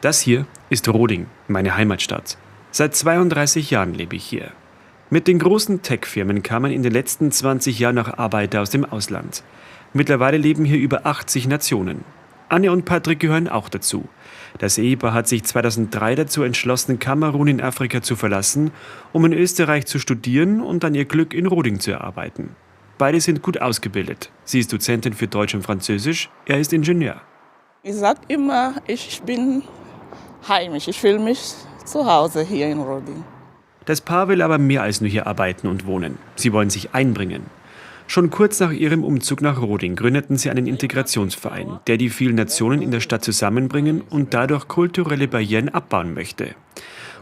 Das hier ist Roding, meine Heimatstadt. Seit 32 Jahren lebe ich hier. Mit den großen Tech-Firmen kamen in den letzten 20 Jahren auch Arbeiter aus dem Ausland. Mittlerweile leben hier über 80 Nationen. Anne und Patrick gehören auch dazu. Das Ehepaar hat sich 2003 dazu entschlossen, Kamerun in Afrika zu verlassen, um in Österreich zu studieren und dann ihr Glück in Roding zu erarbeiten. Beide sind gut ausgebildet. Sie ist Dozentin für Deutsch und Französisch, er ist Ingenieur. Ich sage immer, ich bin heimisch, ich fühle mich zu Hause hier in Roding. Das Paar will aber mehr als nur hier arbeiten und wohnen. Sie wollen sich einbringen. Schon kurz nach ihrem Umzug nach Roding gründeten sie einen Integrationsverein, der die vielen Nationen in der Stadt zusammenbringen und dadurch kulturelle Barrieren abbauen möchte.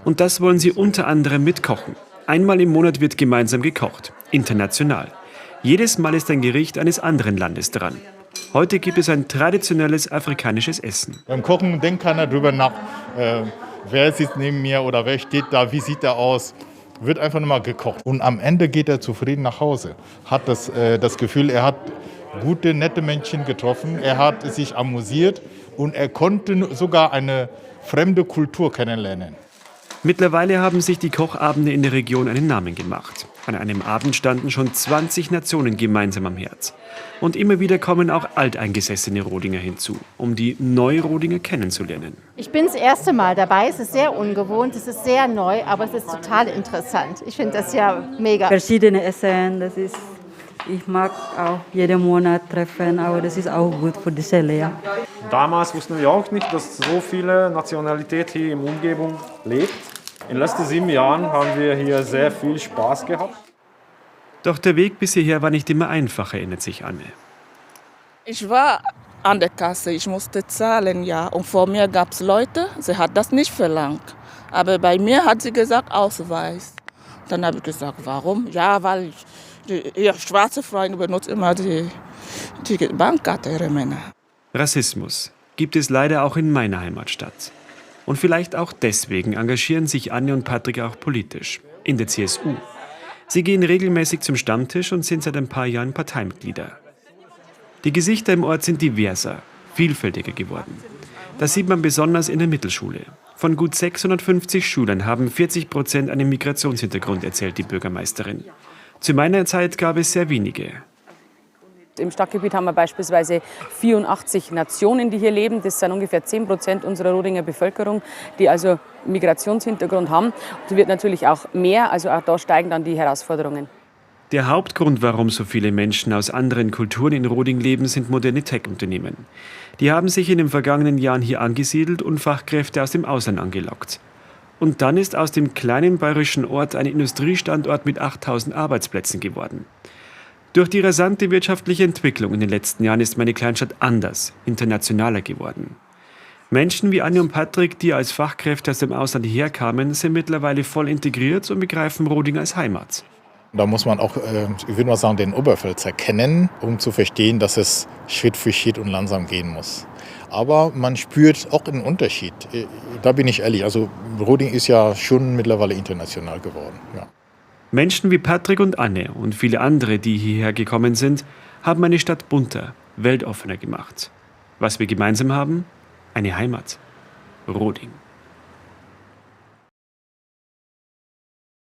Und das wollen sie unter anderem mit Kochen. Einmal im Monat wird gemeinsam gekocht, international. Jedes Mal ist ein Gericht eines anderen Landes dran. Heute gibt es ein traditionelles afrikanisches Essen. Beim Kochen denkt keiner drüber nach, wer sitzt neben mir oder wer steht da, wie sieht er aus. Wird einfach nur mal gekocht. Und am Ende geht er zufrieden nach Hause. Hat das Gefühl, er hat gute, nette Menschen getroffen. Er hat sich amüsiert und er konnte sogar eine fremde Kultur kennenlernen. Mittlerweile haben sich die Kochabende in der Region einen Namen gemacht. An einem Abend standen schon 20 Nationen gemeinsam am Herd. Und immer wieder kommen auch alteingesessene Rodinger hinzu, um die Neu-Rodinger kennenzulernen. Ich bin das erste Mal dabei, es ist sehr ungewohnt, es ist sehr neu, aber es ist total interessant. Ich finde das ja mega. Verschiedene Essen, ich mag auch jeden Monat treffen, aber das ist auch gut für die Seele. Ja. Damals wussten wir auch nicht, dass so viele Nationalitäten hier in der Umgebung lebt. In den letzten 7 Jahren haben wir hier sehr viel Spaß gehabt. Doch der Weg bis hierher war nicht immer einfach, erinnert sich Anne. Ich war an der Kasse, ich musste zahlen, ja. Und vor mir gab es Leute, sie hat das nicht verlangt. Aber bei mir hat sie gesagt, Ausweis. Dann habe ich gesagt, warum? Ja, weil ihr schwarze Freunde benutzt immer die Bankkarte ihrer Männer. Rassismus gibt es leider auch in meiner Heimatstadt. Und vielleicht auch deswegen engagieren sich Anne und Patrick auch politisch, in der CSU. Sie gehen regelmäßig zum Stammtisch und sind seit ein paar Jahren Parteimitglieder. Die Gesichter im Ort sind diverser, vielfältiger geworden. Das sieht man besonders in der Mittelschule. Von gut 650 Schülern haben 40% einen Migrationshintergrund, erzählt die Bürgermeisterin. Zu meiner Zeit gab es sehr wenige. Im Stadtgebiet haben wir beispielsweise 84 Nationen, die hier leben. Das sind ungefähr 10% unserer Rodinger Bevölkerung, die also Migrationshintergrund haben. Es wird natürlich auch mehr, also auch da steigen dann die Herausforderungen. Der Hauptgrund, warum so viele Menschen aus anderen Kulturen in Roding leben, sind moderne Tech-Unternehmen. Die haben sich in den vergangenen Jahren hier angesiedelt und Fachkräfte aus dem Ausland angelockt. Und dann ist aus dem kleinen bayerischen Ort ein Industriestandort mit 8000 Arbeitsplätzen geworden. Durch die rasante wirtschaftliche Entwicklung in den letzten Jahren ist meine Kleinstadt anders, internationaler geworden. Menschen wie Anne und Patrick, die als Fachkräfte aus dem Ausland hierher kamen, sind mittlerweile voll integriert und begreifen Roding als Heimat. Da muss man auch, ich würde mal sagen, den Oberpfälzer kennen, um zu verstehen, dass es Schritt für Schritt und langsam gehen muss. Aber man spürt auch einen Unterschied. Da bin ich ehrlich, also Roding ist ja schon mittlerweile international geworden. Ja. Menschen wie Patrick und Anne und viele andere, die hierher gekommen sind, haben meine Stadt bunter, weltoffener gemacht. Was wir gemeinsam haben? Eine Heimat. Roding.